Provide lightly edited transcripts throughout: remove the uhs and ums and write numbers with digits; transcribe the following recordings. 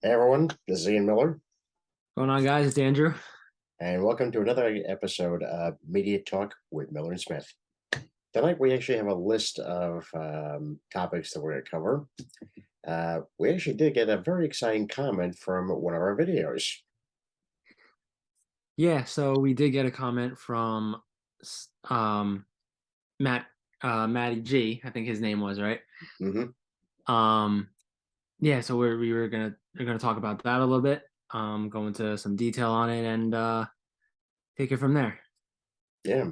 Hey everyone, this is Ian Miller, Going on, guys? It's Andrew. and welcome to another episode of Media Talk with Miller and Smith. Tonight, we actually have a list of topics that we're going to cover. We actually did get a very exciting comment from one of our videos. Yeah, so we did get a comment from Matt Matty G, I think his name was, right? Hmm. Um yeah, so we're gonna talk about that a little bit, go into some detail on it and take it from there. Yeah.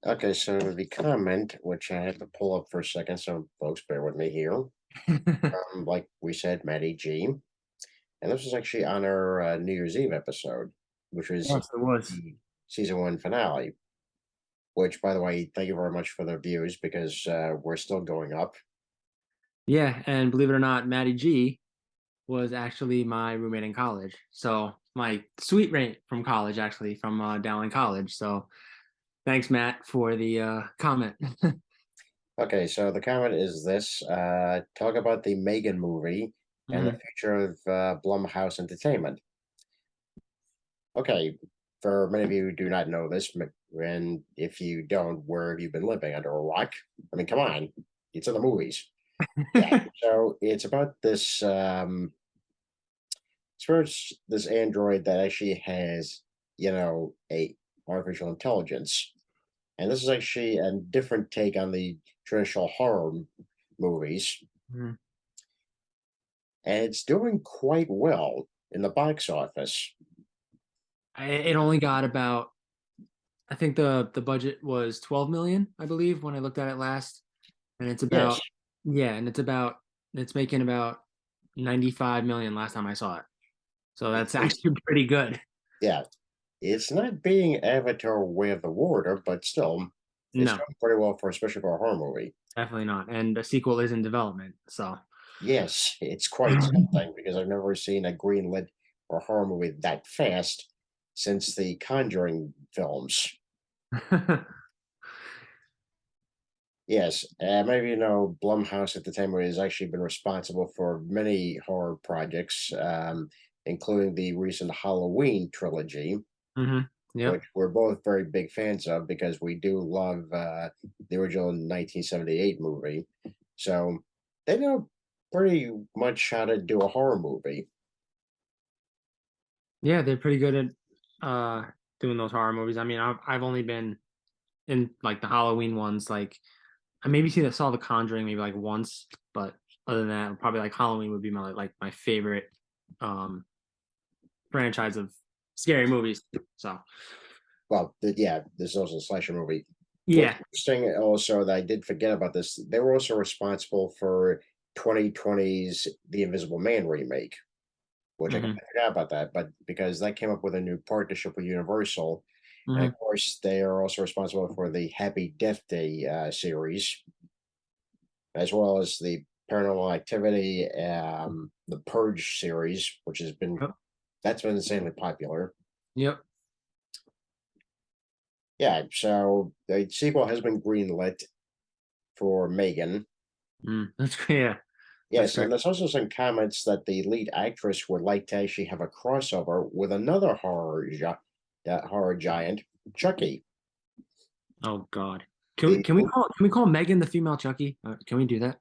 Okay, so the comment, which I had to pull up for a second, so folks, bear with me here. Like we said, Maddie G, and this was actually on our New Year's Eve episode, which was Yes, it was. the season one finale. Which, by the way, thank you very much for the views because we're still going up. Yeah, and believe it or not, Matty G was actually my roommate in college. So my sweet rate from college, actually, from Dowling College. So thanks, Matt, for the comment. Okay, so the comment is this: talk about the Megan movie and the Mhm. future of Blumhouse Entertainment. Okay, for many of you who do not know this, and if you don't, where have you been living under a rock? I mean, come on, it's in the movies. Yeah, so it's about this. It's first this android that actually has, a artificial intelligence. And this is actually a different take on the traditional horror movies, Mhm. and it's doing quite well in the box office. It only got about, I think the budget was 12 million, I believe, when I looked at it last. And it's Yes, about, yeah, and it's making about 95 million last time I saw it. So that's it's actually pretty good. yeah, it's not being Avatar: Way of the Water, but still, it's No, doing pretty well for especially for a horror movie. definitely not. And a sequel is in development. So Yes, it's quite something because I've never seen a greenlit or horror movie that fast since the Conjuring films. Yes, maybe you know Blumhouse at the time has actually been responsible for many horror projects, including the recent Halloween trilogy, hmm which Yep. we're both very big fans of because we do love the original 1978 movie. So they know pretty much how to do a horror movie. Yeah, they're pretty good at doing those horror movies. I mean, I've only been in like the Halloween ones, like I maybe saw The Conjuring maybe like once, but other than that, probably like Halloween would be my favorite um franchise of scary movies. So Well, yeah, this is also a slasher movie. What's yeah. interesting also that I did forget about this, they were also responsible for 2020's The Invisible Man remake, which I kind hmm of forgot about that, but because that came up with a new partnership with Universal, and of hmm course they are also responsible for the Happy Death Day series, as well as the Paranormal Activity, the Purge series, which has been Yep. that's been insanely popular. Yep. Yeah, so the sequel has been greenlit for Megan. That's great. Yeah, that's Yes, great. and there's also some comments that the lead actress would like to actually have a crossover with another horror giant, Chucky. Oh God. The Can we call Megan the female Chucky? Can we do that?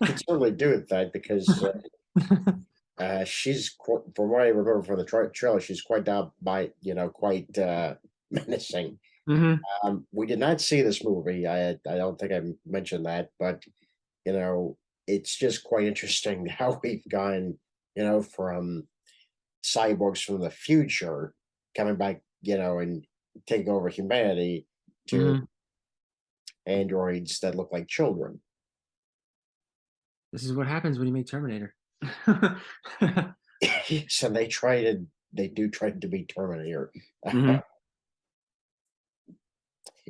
we could certainly do that because she's from what I remember from the trailer, she's quite down by quite menacing. hmm We did not see this movie. I don't think I mentioned that, but you know, it's just quite interesting how we've gone, from cyborgs from the future coming back, and taking over humanity to hmm androids that look like children. This is what happens when you make Terminator. So they do try to be Terminator. hmm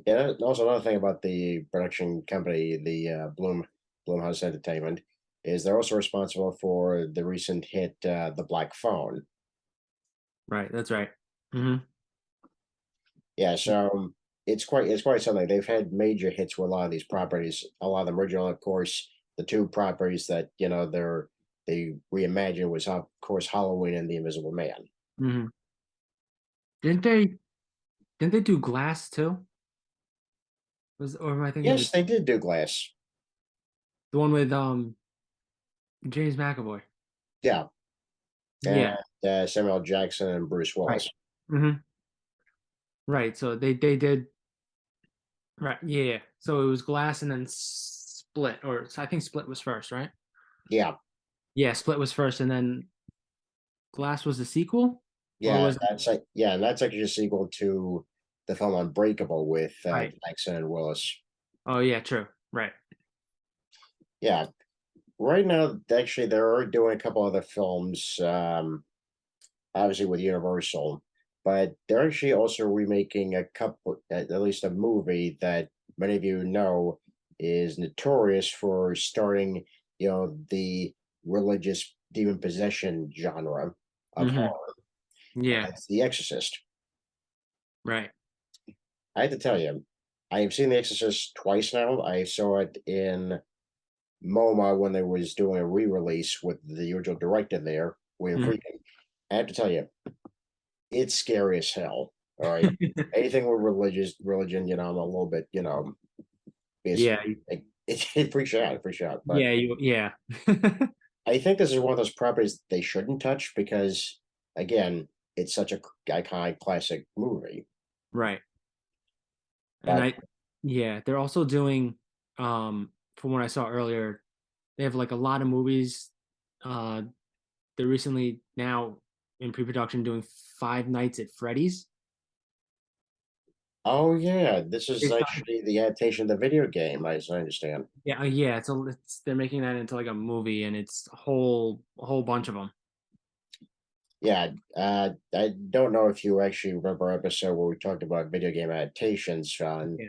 Yeah, also another thing about the production company, the Blumhouse Entertainment, is they're also responsible for the recent hit, The Black Phone. Right. That's right. hmm Yeah, so it's quite something. They've had major hits with a lot of these properties. A lot of them original, of course. The two properties that they're they reimagined was, of course, Halloween and the Invisible Man. Hmm. Didn't they? Didn't they do Glass too? Was or am I thinking of Yes, they did do Glass. the one with James McAvoy? Yeah, and Yeah, Samuel Jackson and Bruce right. Willis. Hmm. Right. So they did right. Yeah. Yeah. So it was Glass and then Split, or I think Split was first, right? Yeah, Yeah, Split was first, and then Glass was the sequel, or yeah, was it and that's actually a sequel to the film Unbreakable with right? Jackson and Willis. Oh yeah, true. Right. Yeah, right now, actually, they're doing a couple other films, obviously with Universal, but they're actually also remaking a couple, at least a movie that many of you know is notorious for starting, the religious demon possession genre of Hmm. horror. Yeah. That's The Exorcist. Right. I have to tell you, I have seen The Exorcist twice now. I saw it in MoMA when they was doing a re-release with the original director there, William Mhm. Friedkin. I have to tell you, it's scary as hell. All right. Anything with religion, I'm a little bit, it's Yeah. it freaks you out, it freaks you out. But Yeah. Yeah. I think this is one of those properties they shouldn't touch because again, it's such a iconic classic movie. Right. And But yeah, they're also doing, from what I saw earlier, they have like a lot of movies. Uh, they're recently now in pre-production doing Five Nights at Freddy's. oh yeah, this is Based on, actually the adaptation of the video game, as I understand. yeah, yeah, it's they're making that into like a movie, and it's a whole bunch of them. Yeah, I don't know if you actually remember our episode where we talked about video game adaptations on, Yeah.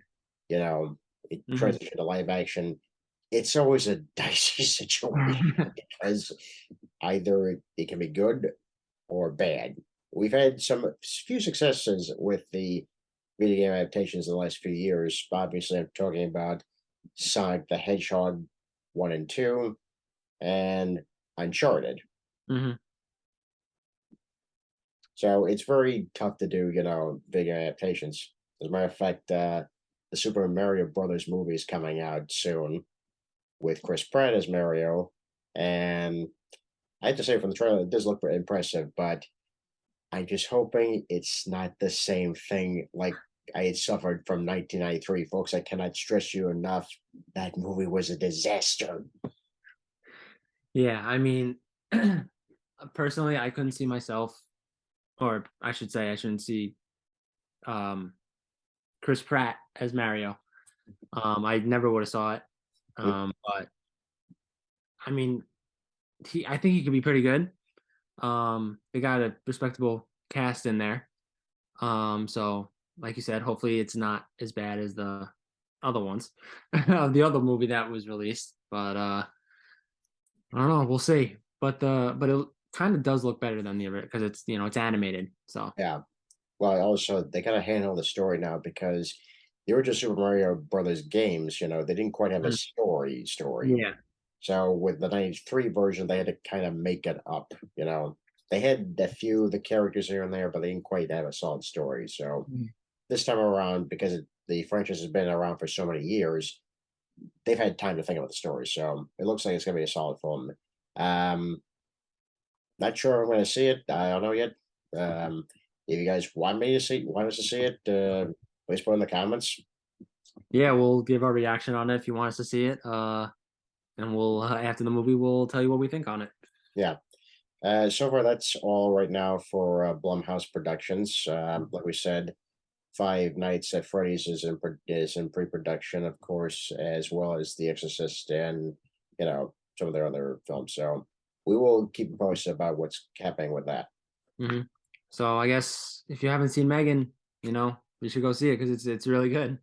you know, it Hmm. transition to live action. It's always a dicey situation because either it can be good or bad. We've had some few successes with the video game adaptations in the last few years. Obviously, I'm talking about Sonic the Hedgehog 1 and 2 and Uncharted. Hmm. So it's very tough to do, big adaptations. As a matter of fact, the Super Mario Brothers movie is coming out soon with Chris Pratt as Mario. And I have to say, from the trailer, it does look pretty impressive, but I'm just hoping it's not the same thing like I had suffered from 1993. Folks, I cannot stress you enough. That movie was a disaster. Yeah, I mean, personally, I couldn't see myself, or I should say, I shouldn't see um, Chris Pratt as Mario. I never would have saw it. But I mean, I think he could be pretty good. They got a respectable cast in there. So like you said, hopefully it's not as bad as the other ones, the other movie that was released. But I don't know, we'll see. But it kind of does look better than the original because it's animated. So Yeah. Well, also they gotta handle the story now because the original Super Mario Brothers games, they didn't quite have a mm, story. yeah. So with the 93 version, they had to kind of make it up. They had a few of the characters here and there, but they didn't quite have a solid story. So Mm. this time around, because the franchise has been around for so many years, they've had time to think about the story. So it looks like it's gonna be a solid film. Um, Not sure I'm gonna see it. I don't know yet. If you guys want us to see it, please put in the comments. Yeah, we'll give our reaction on it if you want us to see it. And we'll after the movie, we'll tell you what we think on it. Yeah. So far, that's all right now for Blumhouse Productions. Like we said, Five Nights at Freddy's is in pre-production, of course, as well as The Exorcist and some of their other films. So we will keep you posted about what's happening with that. Hmm. So I guess if you haven't seen Megan, you should go see it because it's really good.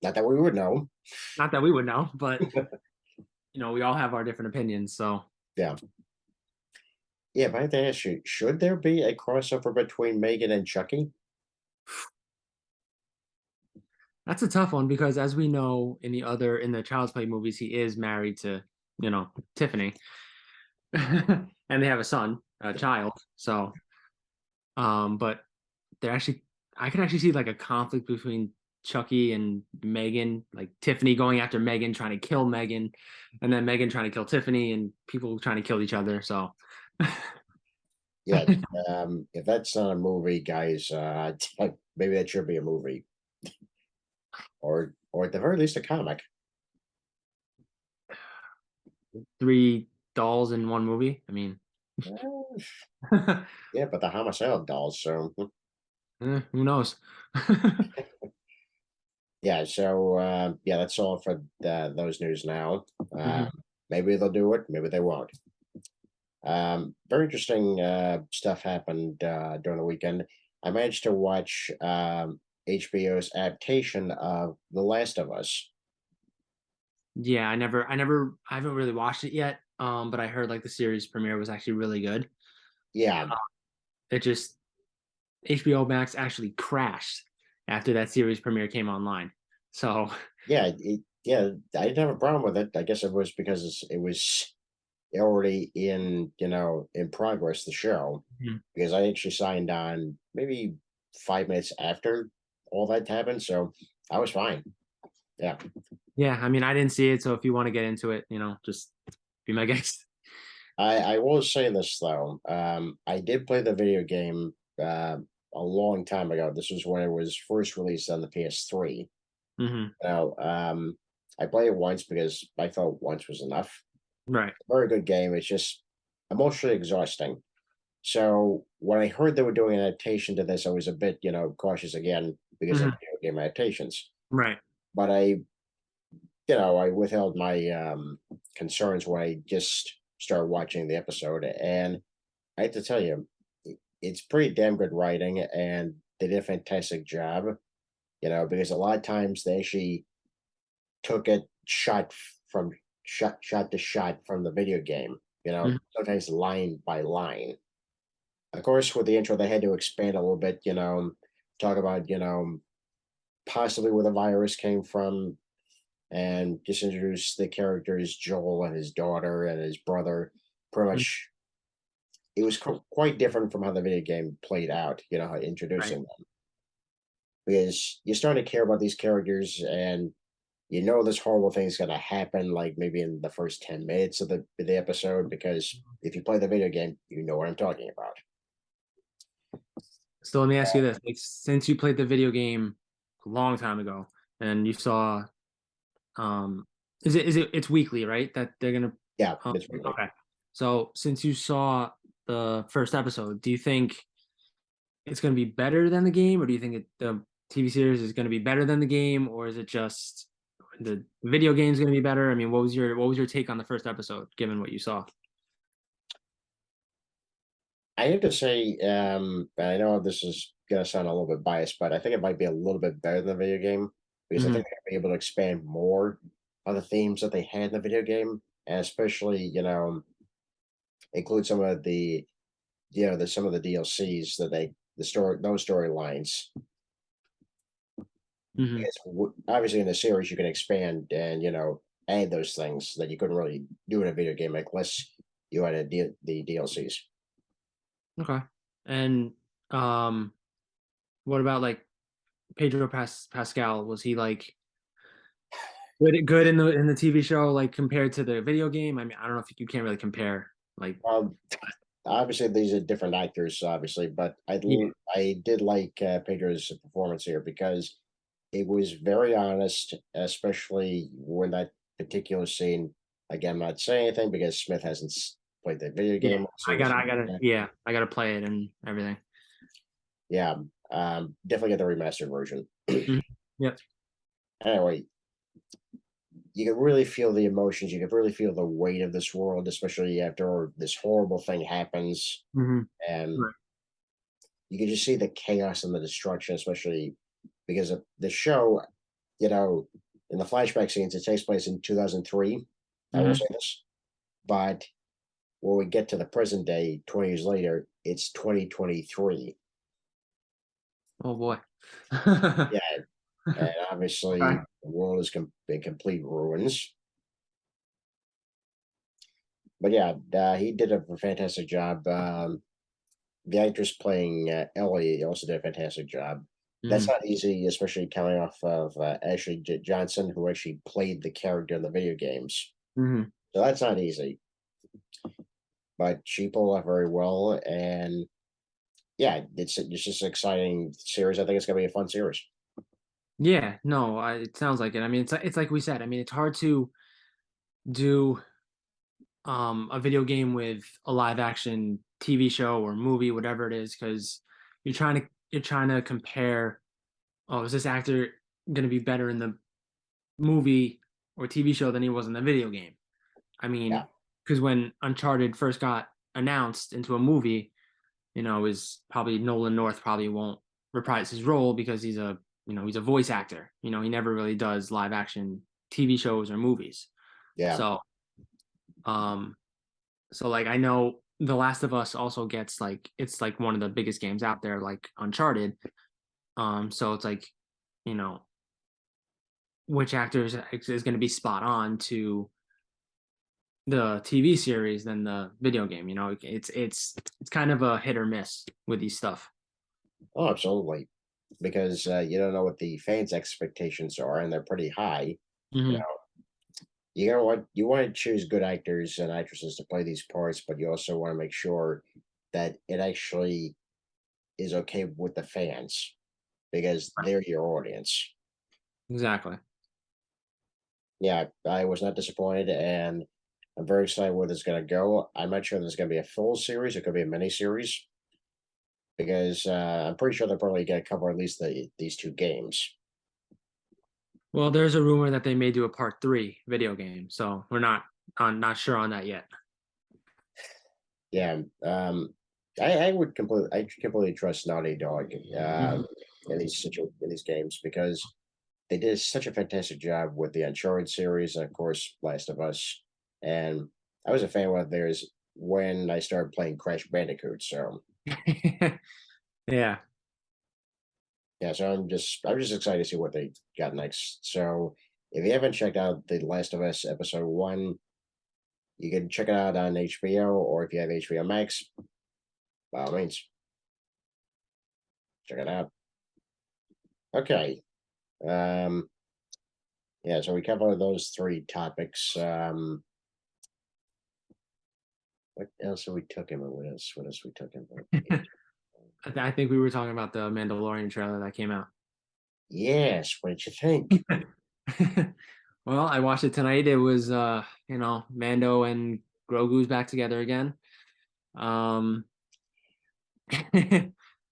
Not that we would know. Not that we would know, but we all have our different opinions. So Yeah, yeah. But I have to ask you: should there be a crossover between Megan and Chucky? that's a tough one because as we know in the Child's Play movies, he is married to Tiffany. and they have a son, a child. So, but they're actually, I can actually see like a conflict between Chucky and Megan, like Tiffany going after Megan, trying to kill Megan, and then Megan trying to kill Tiffany, and people trying to kill each other. So, Yeah, if that's not a movie, guys, maybe that should be a movie, or at the very least a comic. three dolls in one movie. I mean, Eh, eh, yeah, but the homicidal dolls. So who knows? yeah, so yeah, that's all for those news now. Mhm. Maybe they'll do it, maybe they won't. Very interesting stuff happened during the weekend. I managed to watch HBO's adaptation of The Last of Us. Yeah, I haven't really watched it yet. But I heard like the series premiere was actually really good. Yeah, It just HBO Max actually crashed after that series premiere came online. So, yeah, yeah. I didn't have a problem with it. I guess it was because it was already in in progress, the show, mhm. because I actually signed on maybe 5 minutes after all that happened, so I was fine. Yeah. Yeah, I mean, I didn't see it, so if you want to get into it, just be my guest. I will say this though. I did play the video game a long time ago. This was when it was first released on the PS3. Hmm. Now, I played it once because I felt once was enough. Right. Very good game. It's just emotionally exhausting. So when I heard they were doing an adaptation to this, I was a bit, cautious again because of Hmm. video game adaptations. Right. But I withheld my concerns when I just started watching the episode, and I have to tell you, it's pretty damn good writing, and they did a fantastic job. Because a lot of times they actually took it from shot to shot from the video game. Mhm. Sometimes line by line. Of course, with the intro, they had to expand a little bit. Talk about possibly where the virus came from, and just introduce the characters Joel and his daughter and his brother. Pretty Mhm. much, it was quite different from how the video game played out. How Right. introducing them, because you're starting to care about these characters, and this horrible thing's going to happen, like maybe in the first 10 minutes of the episode. Because if you play the video game, you know what I'm talking about. So let me ask you this: like, since you played the video game a long time ago, and you saw, um, it's weekly, right? That they're gonna, Yeah, it's really. okay. So since you saw the first episode, do you think it's gonna be better than the game, or do you think the TV series is gonna be better than the game, or is it just the video game's gonna be better? I mean, what was your take on the first episode, given what you saw? I have to say, and I know this is going to sound a little bit biased, but I think it might be a little bit better than the video game, because I Hmm. think they're gonna be able to expand more on the themes that they had in the video game, and especially, include some of some of the DLCs that those storylines. Hmm. Because obviously in the series you can expand and add those things that you couldn't really do in a video game unless you had the DLCs. Okay. And um, what about like Pedro Pascal? Was he like good in the TV show, like compared to the video game? I mean, I don't know if you can't really compare. Like, Obviously, these are different actors, obviously, but yeah, I did like Pedro's performance here because it was very honest, especially when that particular scene. Again, I'm not saying anything because Smith hasn't played the video yeah. game or seen this. Yeah, I gotta play it and everything. Yeah, definitely get the remastered version. Mhm. Yep. Anyway, you can really feel the emotions. You can really feel the weight of this world, especially after this horrible thing happens, Hmm. and Right. you can just see the chaos and the destruction, especially because of the show. You know, in the flashback scenes, it takes place in 2003. I will Hmm. say this, but when we get to the present day, 20 years later, it's 2023. Oh boy. Yeah, and Okay. obviously the world is in complete ruins. but yeah, he did a fantastic job. The actress playing Ellie also did a fantastic job. That's Hmm. not easy, especially coming off of Ashley Johnson, who actually played the character in the video games. Hmm. So that's not easy, but she pulled off very well. And yeah, it's just an exciting series. I think it's gonna be a fun series. Yeah, no, it sounds like it. I mean, it's like we said. I mean, it's hard to do a video game with a live action TV show or movie, whatever it is, because you're trying to compare. Oh, is this actor going to be better in the movie or TV show than he was in the video game? I Yeah, mean, because when Uncharted first got announced into a movie, is probably Nolan North probably won't reprise his role because he's a voice actor. He never really does live action TV shows or movies. yeah. So, um, so like I know The Last of Us also gets like it's like one of the biggest games out there, like Uncharted. So it's like, you know, which actor is going to be spot on to the TV series than the video game. It's kind of a hit or miss with these stuff. Oh, absolutely. Because you don't know what the fans' expectations are, and they're pretty high. You Hmm. know, you want to choose good actors and actresses to play these parts, but you also want to make sure that it actually is okay with the fans because they're your audience. Exactly. Yeah, I was not disappointed, and I'm very excited where this is going to go. I'm not sure there's going to be a full series; it could be a mini series because I'm pretty sure they're probably going to cover at least these two games. Well, there's a rumor that they may do a part three video game, so we're not sure on that yet. Yeah, I completely trust Naughty Dog Hmm. in these games because they did such a fantastic job with the Uncharted series, and of course, Last of Us. And I was a fan of theirs when I started playing Crash Bandicoot. So Yeah. yeah, so I'm just excited to see what they got next. So if you haven't checked out the Last of Us episode one, you can check it out on HBO, or if you have HBO Max, by all means, check it out. Okay. Um, yeah, so we covered those three topics. What else have we took him? What else we took him? I think we were talking about the Mandalorian trailer that came out. Yes, what did you think? Well, I watched it tonight. It was Mando and Grogu's back together again. Um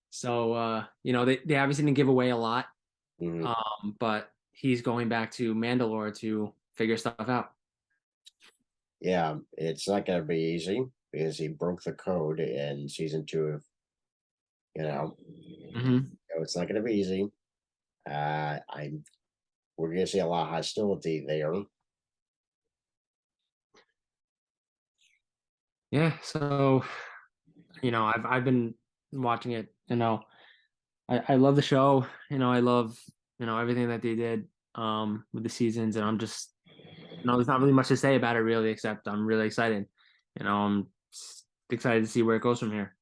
so they obviously didn't give away a lot. Mhm. But he's going back to Mandalore to figure stuff out. Yeah, it's not going to be easy because he broke the code in season two of, you know, Hmm. so it's not going to be easy. I'm We're going to see a lot of hostility there. Yeah, so I've been watching it. I love the show. I love everything that they did with the seasons, and I'm just there's not really much to say about it really, except I'm really excited. I'm excited to see where it goes from here.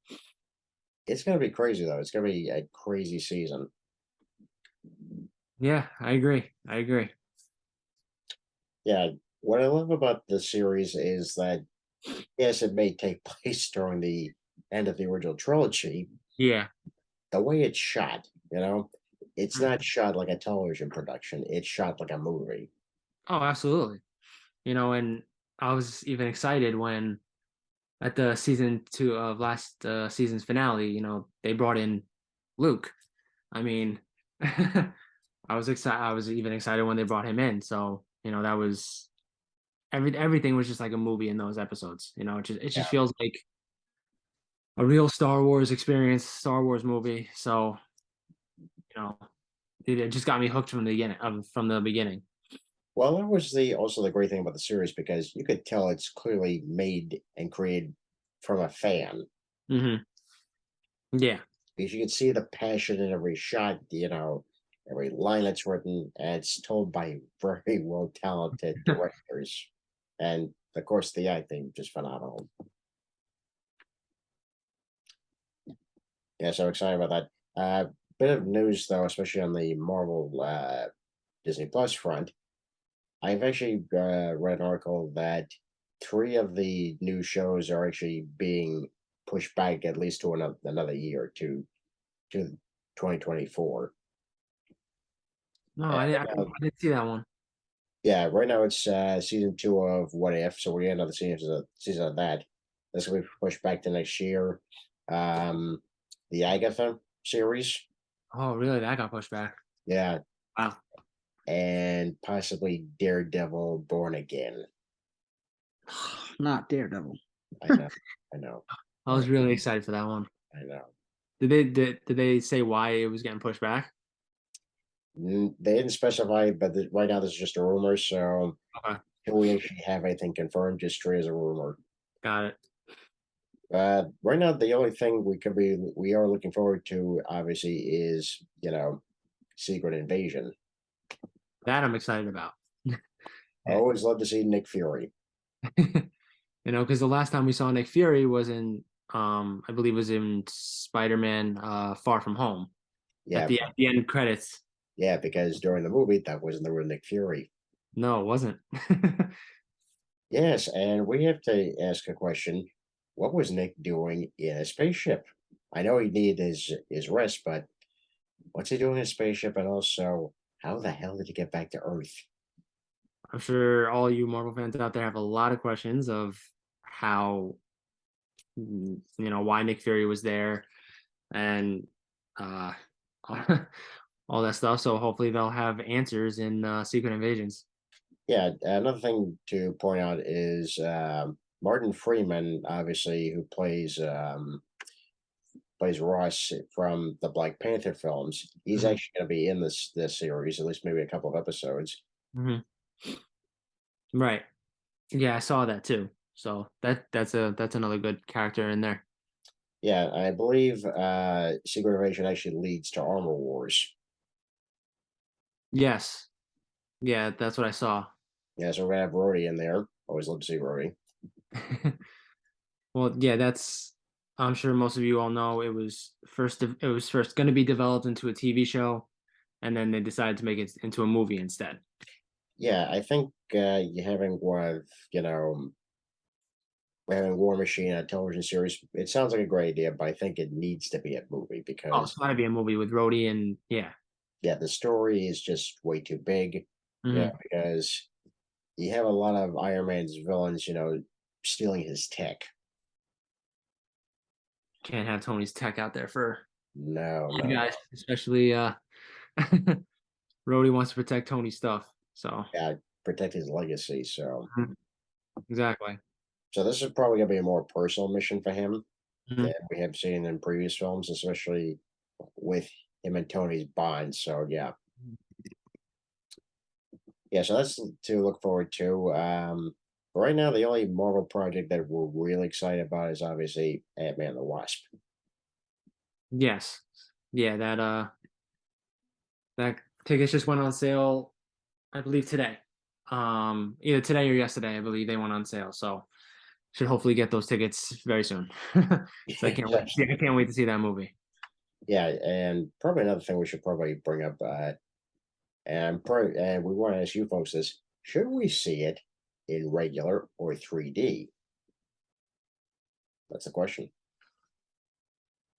It's going to be crazy though. It's going to be a crazy season. Yeah, I agree. I agree. Yeah, what I love about the series is that yes, it may take place during the end of the original trilogy. Yeah. The way it's shot, it's not Mhm. shot like a television production. It's shot like a movie. Oh, absolutely. And I was even excited when at the season two of last season's finale, they brought in Luke. I mean, I was excited. I was even excited when they brought him in. So that was everything was just like a movie in those episodes. It just Yeah. feels like a real Star Wars experience, Star Wars movie. So you know, it just got me hooked from the beginning. From the beginning. Well, that was the also the great thing about the series because you could tell it's clearly made and created from a fan Hmm. Yeah. because you can see the passion in every shot, every line that's written, and it's told by very well talented directors. And of course, the acting just phenomenal. Yeah, so excited about that. Bit of news though, especially on the Marvel Disney Plus front. I've actually read an article that three of the new shows are actually being pushed back at least to another year to 2024. No, And I right didn't. now, I didn't see that one. yeah, right now it's season two of What If, so we're getting another season of that. That's gonna be pushed back to next year. Um, the Agatha series, Oh, really? That got pushed back. yeah, Wow. and possibly Daredevil Born Again. Not Daredevil. I know, I know, I was really excited for that one. I know. Did they say why it was getting pushed back? They didn't specify, but right now this is just a rumor. So Okay, until we actually have anything confirmed, just straight as a rumor. got it. Right now, the only thing we are looking forward to, obviously, is Secret Invasion. That I'm excited about. I always love to see Nick Fury. Because the last time we saw Nick Fury was in, I believe, was in Spider-Man, Far From Home. Yeah, At the end credits. yeah, because during the movie, that wasn't the real Nick Fury. No, it wasn't. Yes, and we have to ask a question: what was Nick doing in a spaceship? I know he needed his rest, but what's he doing in a spaceship? And also, how the hell did he get back to Earth? I'm sure all you Marvel fans out there have a lot of questions of how, why Nick Fury was there, and uh, all that stuff. So hopefully they'll have answers in Secret Invasions. Yeah, another thing to point out is Martin Freeman, obviously, who plays Ross from the Black Panther films. He's Mhm. actually going to be in this series, at least maybe a couple of episodes. Hmm. Right. Yeah, I saw that too. So that's another good character in there. Yeah, I believe Secret Invasion actually leads to Armor Wars. Yes. Yeah, that's what I saw. Yeah, so we're gonna have Rhodey in there. Always love to see Rhodey. Well, yeah, that's I'm sure most of you all know it was first going to be developed into a TV show, and then they decided to make it into a movie instead. Yeah, I think you having having War Machine a television series. It sounds like a great idea, but I think it needs to be a movie Oh, it's because got to be a movie with Rhodey and yeah. yeah, the story is just way too big. Yeah, Hmm. because you have a lot of Iron Man's villains, stealing his tech. Can't have Tony's tech out there for No, you no, guys, especially Rhodey wants to protect Tony's stuff. So yeah, protect his legacy. So, mhm, exactly. so this is probably gonna be a more personal mission for him than Mhm. we have seen in previous films, especially with him and Tony's bond. So, yeah, yeah. So that's to look forward to. But right now, the only Marvel project that we're really excited about is obviously Ant Man the Wasp. Yes. Yeah, that tickets just went on sale, I believe today. Either today or yesterday, I believe they went on sale. So should hopefully get those tickets very soon. So I can't wait to see that movie. Yeah, and probably another thing we should probably bring up, and we want to ask you folks this: should we see it in regular or 3D? That's the question.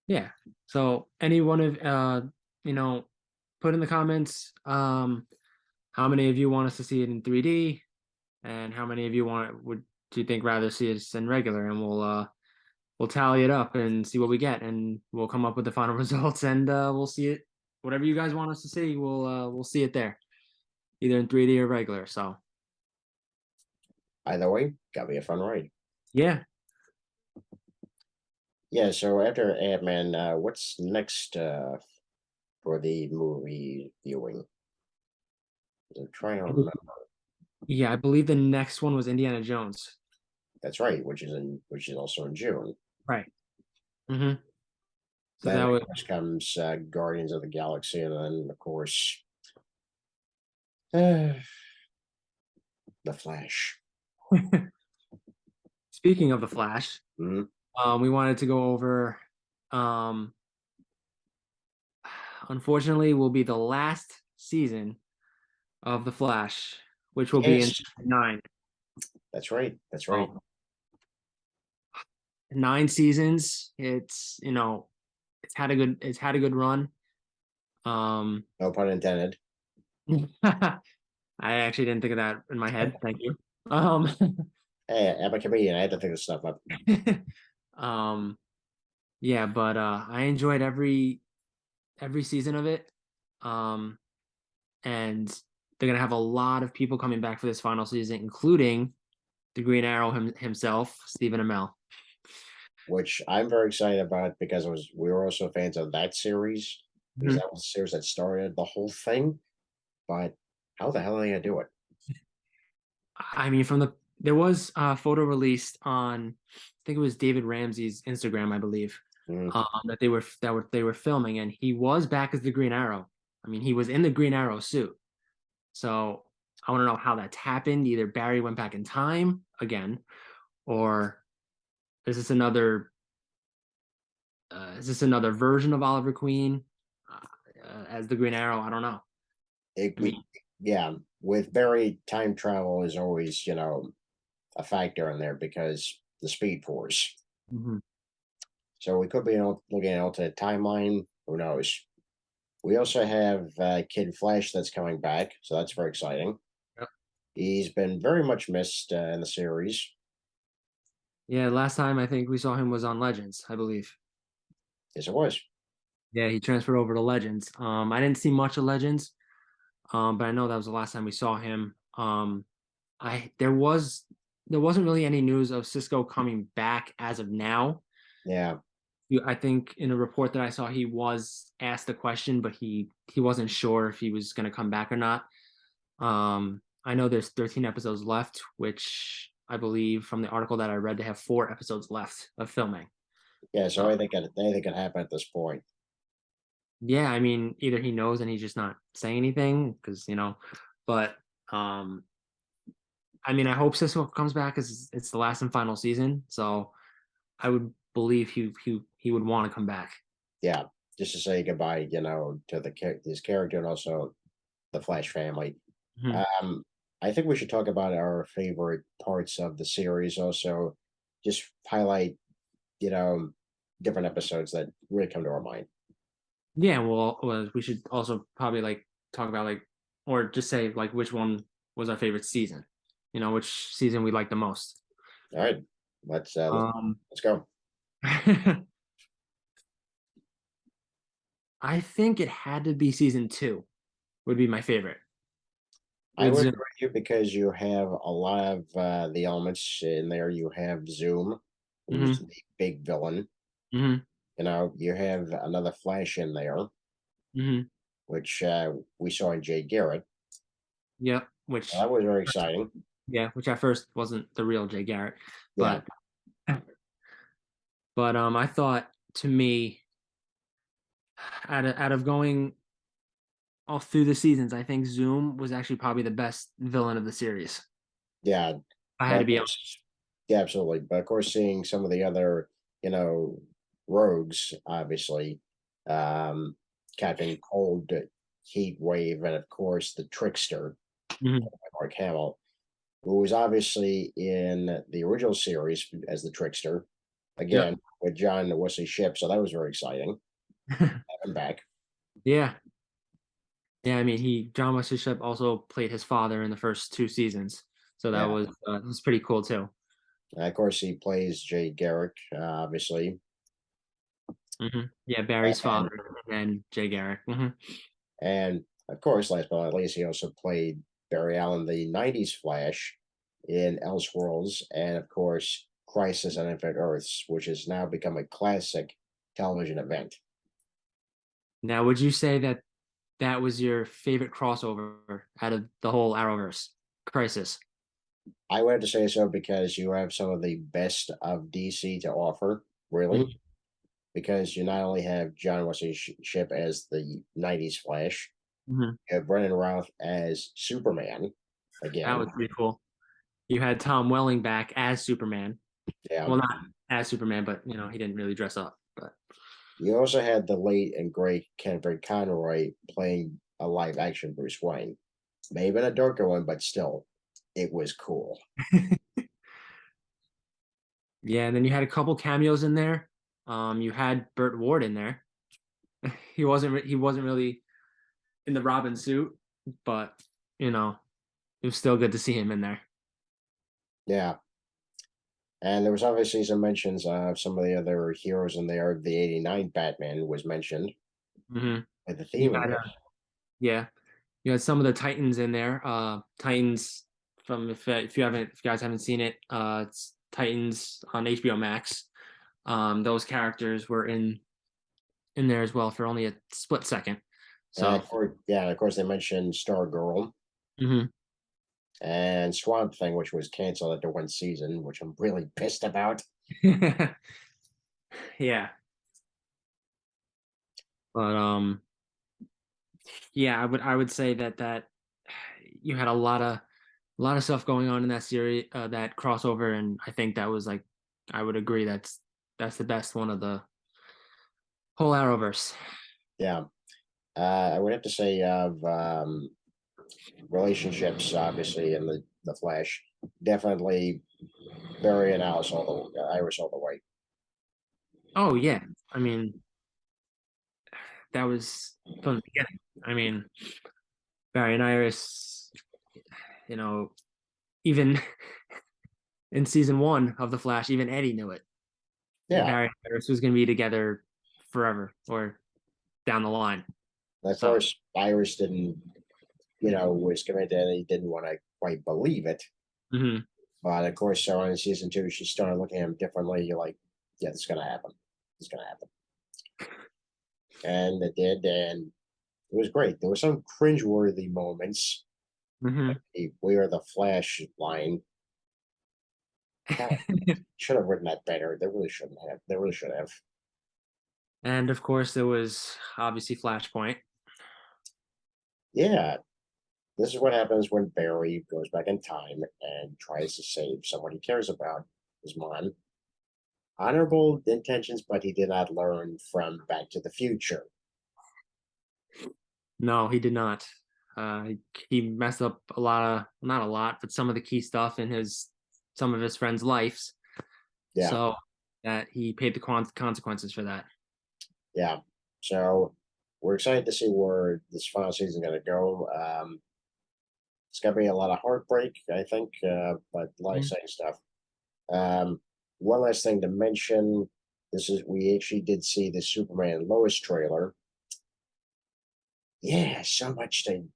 Yeah. So any one of you know, put in the comments how many of you want us to see it in 3D and how many of you would do you think rather see it in regular, and we'll tally it up and see what we get, and we'll come up with the final results, and we'll see it whatever you guys want us to see, we'll see it there either in 3D or regular. So Either way, gotta be a fun ride. yeah. Yeah. So after Ant Man, what's next for the movie viewing? I'm trying to remember. Yeah, I believe the next one was Indiana Jones. That's right, which is also in June. Right. Mm-hmm. So Then that of was course comes Guardians of the Galaxy, and then of course the Flash. speaking of the Flash, Mhm. we wanted to go over. Um, unfortunately, will be the last season of the Flash, which will be in Yes, 9. that's right. That's right. Oh, 9 seasons. It's had a good run. Um, No pun intended. I actually didn't think of that in my head. Thank you. Um, Hey, I'm a comedian. I had to think of stuff up. um, yeah, but I enjoyed every season of it. Um, and they're gonna have a lot of people coming back for this final season, including the Green Arrow himself, Stephen Amell. Which I'm very excited about because we were also fans of that series because Mhm. that was the series that started the whole thing. But how the hell are they gonna do it? I mean, there was a photo released on, I think it was David Ramsey's Instagram, I believe, Mm, that they were filming, and he was back as the Green Arrow. I mean, he was in the Green Arrow suit. So I want to know how that's happened. Either Barry went back in time again, or is this another version of Oliver Queen as the Green Arrow? I don't know. it, I mean, yeah, with Barry, time travel is always a factor in there because the Speed Force. mhm. So we could be looking at an alternate timeline. Who knows? We also have Kid Flash that's coming back, so that's very exciting. Yep. He's been very much missed in the series. Yeah, last time I think we saw him was on Legends, I believe. Yes, it was. Yeah, he transferred over to Legends. I didn't see much of Legends, but I know that was the last time we saw him. I there wasn't really any news of Cisco coming back as of now. Yeah, I think in a report that I saw, he was asked a question, but he wasn't sure if he was going to come back or not. I know there's 13 episodes left, which I believe from the article that I read, they have 4 episodes left of filming. yeah. So Uh, anything can happen at this point. yeah, I mean, either he knows and he's just not saying anything because but um, I mean, I hope Cisco comes back because it's the last and final season. So I would believe he would want to come back. Yeah, just to say goodbye, to his character and also the Flash family. Mhm. Um, I think we should talk about our favorite parts of the series. Also, just highlight, you know, different episodes that really come to our mind. Yeah, well, we should also probably like talk about like, or just say like which one was our favorite season. Which season we like the most. All right, Um, let's go. I think it had to be season 2 would be my favorite I with would Zoom. agree with you because you have a lot of the elements in there. You have Zoom, who's Hmm. the big villain. Hmm. You have another Flash in there, Hmm. which we saw in Jay Garrett. Yep. That was very exciting. Which at first wasn't the real Jay Garrett, Yeah, but I thought to me out of going all through the seasons, I think Zoom was actually probably the best villain of the series. yeah, I had but to of be honest. course, yeah, absolutely. But of course, seeing some of the other, rogues, obviously, um, Captain Cold, Heat Wave, and of course the Trickster, Mhm. Mark Hamill, who was obviously in the original series as the Trickster, Yep. again with John Wesley Shipp. So that was very exciting. Have him back. Yeah. Yeah, I mean, John Wesley Shipp also played his father in the first 2 seasons, so that Yeah, was pretty cool too. and of course he plays Jay Garrick, obviously, Yeah, Barry's and father and then Jay Garrick. And of course, last but not least, he also played Barry Allen, the 90s Flash in Elseworlds, and of course, Crisis on Infinite Earths, which has now become a classic television event. Now, would you say that that was your favorite crossover out of the whole Arrowverse? Crisis. I would have to say so because you have some of the best of DC to offer, really, Mhm. because you not only have John Wesley Shipp as the 90s Flash, Mhm. you have Brendan Routh as Superman That again. was pretty cool. You had Tom Welling back as Superman. Yeah. Well, not as Superman, but he didn't really dress up. But You also had the late and great Kevin Conroy playing a live action Bruce Wayne. May have been a darker one, but still, it was cool. yeah, and then you had a couple cameos in there. You had Burt Ward in there. He wasn't really in the Robin suit, but it was still good to see him in there. Yeah. And there was obviously some mentions of some of the other heroes in there. The '89 Batman was mentioned Hmm with the You theme of had it. yeah, you had some of the Titans in there. Titans from if you guys haven't seen it, it's Titans on HBO Max. Those characters were in there as well for only a split second. And So of course, they mentioned Stargirl mhm. and Swamp Thing, which was canceled after one season, which I'm really pissed about. Yeah, but yeah, I would say that you had a lot of stuff going on in that series, that crossover, and I think that was like, I would agree that's the best one of the whole Arrowverse. Yeah. I would have to say of relationships, obviously, in the Flash, definitely Barry and Iris all the way. Oh yeah, I mean that was from the beginning. I mean Barry and Iris, you know, even in season one of the Flash, even Eddie knew it. That Yeah. Barry and Iris was going to be together forever or down the line. At So first, Iris didn't, was committed and he didn't want to quite believe it. mhm. But of course, so in season two, she started looking at him differently. You're like, yeah, this is going to happen. It's going to happen. And it did. And it was great. There were some cringeworthy moments. Mhm. The We Are the Flash line. God, should have written that better. They really shouldn't have. They really should have. And of course, there was obviously Flashpoint. Yeah. This is what happens when Barry goes back in time and tries to save someone he cares about, his mom. Honorable intentions, but he did not learn from Back to the Future. No, he did not. He messed up a lot of, not a lot, but some of the key stuff in some of his friends' lives. Yeah, So that he paid the consequences for that. yeah. So we're excited to see where this final season is going to go. It's going to be a lot of heartbreak, I think, but a lot of Mhm. exciting stuff. Um, One last thing to mention: we actually did see the Superman Lois trailer. Yeah, so much to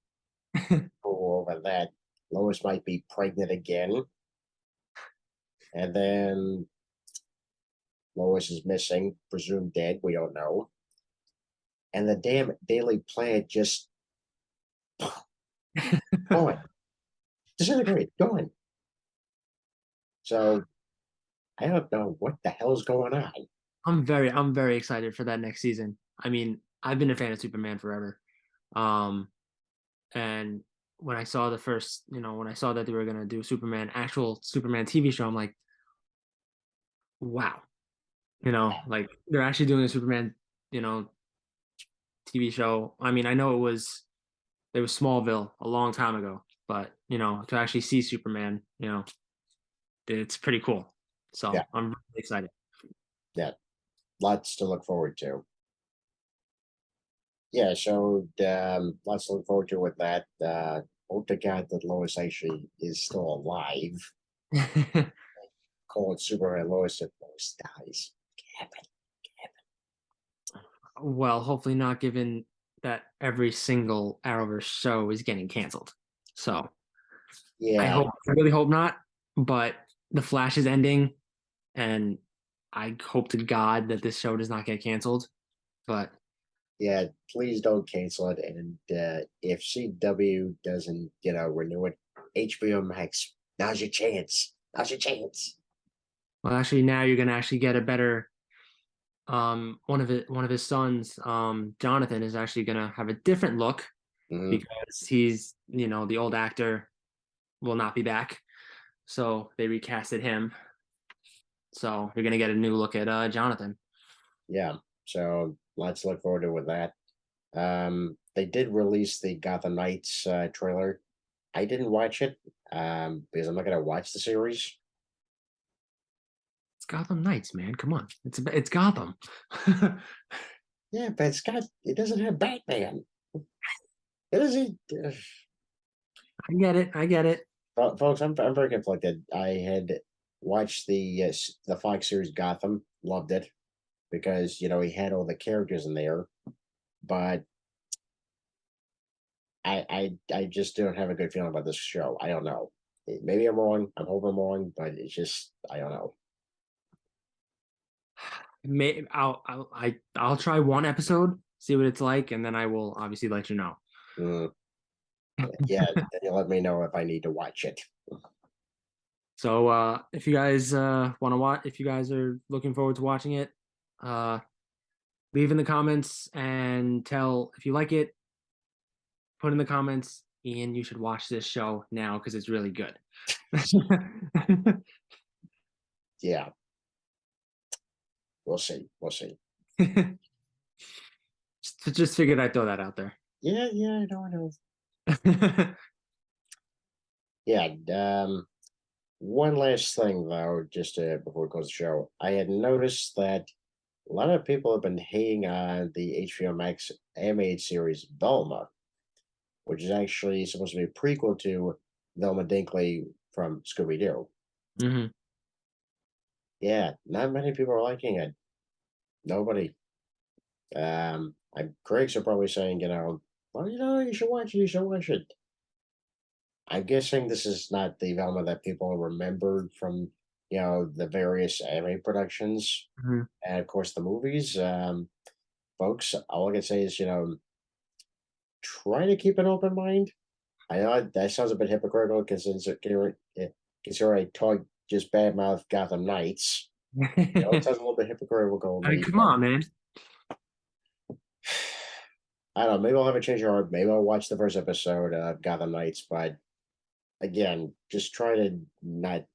go over that. Lois might be pregnant again, and then Lois is missing, presumed dead. We don't know. And the damn Daily Planet just gone, disintegrate, gone. So I don't know what the hell's going on. I'm very excited for that next season. I mean, I've been a fan of Superman forever. Um, and when I saw when I saw that they were gonna do actual Superman TV show, I'm like, wow. Like they're actually doing a Superman, you know, TV show. I mean, I know there was Smallville a long time ago, but to actually see Superman, it's pretty cool. Yeah, So I'm really excited. yeah, lots to look forward to. Yeah, so lots to look forward to with that. Hope to God that Lois actually is still alive. Call it Superman Lois if Lois dies. Happen. Well, hopefully not, given that every single Arrowverse show is getting canceled. So Yeah, I really hope not. But the Flash is ending, and I hope to God that this show does not get canceled. But yeah. Please don't cancel it. And if CW doesn't, renew it, HBO Max. Now's your chance. Now's your chance. well, actually, now you're gonna actually get a better. One of his sons, Jonathan, is actually gonna have a different look Hmm. because he's, the old actor will not be back, so they recasted him. So you're gonna get a new look at Jonathan. Yeah, so lots to look forward to with that. They did release the Gotham Knights trailer. I didn't watch it because I'm not going to watch the series. It's Gotham Knights, man. Come on, it's Gotham. Yeah, but it doesn't have Batman. It doesn't. I get it. I get it. Folks, I'm very conflicted. I had watched the Fox series Gotham, loved it because he had all the characters in there, but I just don't have a good feeling about this show. I don't know. Maybe I'm wrong. I'm hoping I'm wrong, but it's just I don't know. I'll try one episode, see what it's like, and then I will obviously let you know. Mm, yeah, then you let me know if I need to watch it. So if you guys want to watch, if you guys are looking forward to watching it, leave in the comments and tell if you like it. Put in the comments, Ian, you should watch this show now because it's really good. Yeah, we'll see. We'll see. Just figured I'd throw that out there. Yeah, I know. Yeah. One last thing though, just before we close the show, I had noticed that a lot of people have been hating on the HBO Max animated series Velma, which is actually supposed to be a prequel to Velma Dinkley from Scooby Doo. Hmm. Yeah, not many people are liking it. Nobody. Critics are probably saying, well, you should watch it. You should watch it. I'm guessing this is not the Velma that people remembered from, the various anime productions Hmm. and, of course, the movies. Folks, all I can say is, try to keep an open mind. I know that sounds a bit hypocritical considering I talk just badmouth Gotham Knights. It sounds a little bit hypocritical of I mean, me. come on, man. I don't know. Maybe I'll have a change of heart. Maybe I'll watch the first episode of Gotham Knights. But again, just try to not.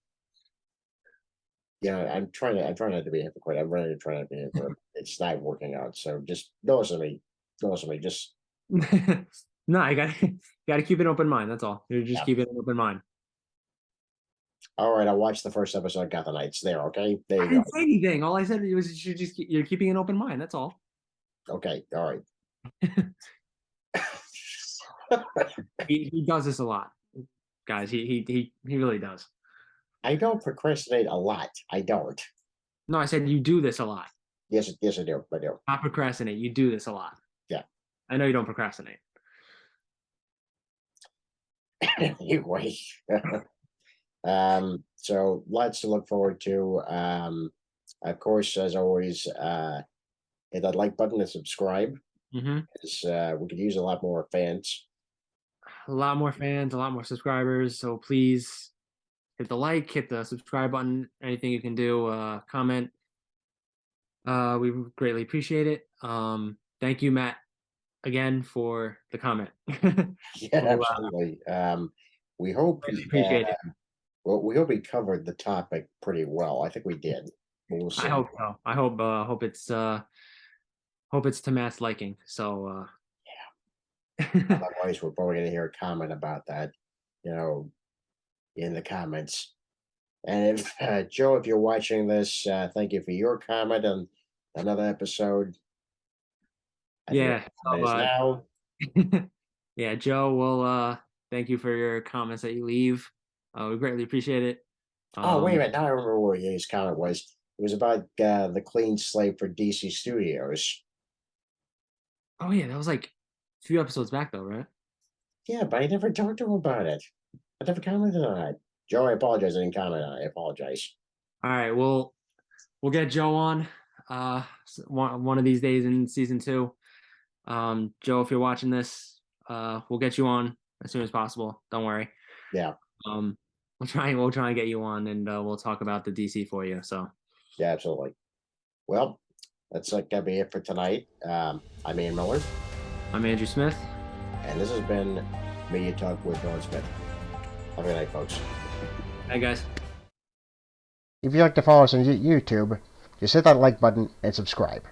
I'm trying not to be a hypocrite. I'm really trying not to be a hypocrite. It's not working out. So just don't listen to me. Don't listen to me. Just No, I gotta keep an open mind. That's all. You're just yeah. keeping an open mind. All right, I'll watch the first episode of Gotham Knights. There, okay. There I you go. didn't say anything. All I said was you're keeping an open mind. That's all. Okay, all right. He does this a lot, guys. He really does. I don't procrastinate a lot. I don't. No, I said you do this a lot. Yes, I do. I do. Not procrastinate. You do this a lot. Yeah. I know you don't procrastinate. Anyway, so lots to look forward to. Of course, as always, hit that like button and subscribe. Mm-hmm. We could use a lot more fans. A lot more fans, a lot more subscribers. So please hit the like, hit the subscribe button. Anything you can do, comment. We greatly appreciate it. Thank you, Matt, again for the comment. Yeah, absolutely. We hope Really appreciate it. well, we hope we covered the topic pretty well. I think we did. We'll see. I hope so. I hope it's to Matt's liking. So otherwise we're probably gonna hear a comment about that, in the comments. And if Joe, if you're watching this, thank you for your comment on another episode. yeah. Now. Yeah, Joe, well thank you for your comments that you leave. We greatly appreciate it. Oh, wait a minute. Now I remember what his comment was. It was about the clean slate for DC Studios. Oh yeah, that was like a few episodes back though, right? Yeah, but I never talked to him about it. I never commented on it. Joe, I apologize. I didn't comment on it. I apologize. All right, we'll get Joe on one of these days in season 2. Joe, if you're watching this, we'll get you on as soon as possible. Don't worry. Yeah. We'll try and get you on, and we'll talk about the DC for you. So yeah, absolutely. Well, that's gonna be it for tonight. I'm Ian Miller. I'm Andrew Smith, and this has been Media Talk with Dylan Smith. Have a good night, folks. Hey guys. If you'd like to follow us on YouTube, just hit that like button and subscribe.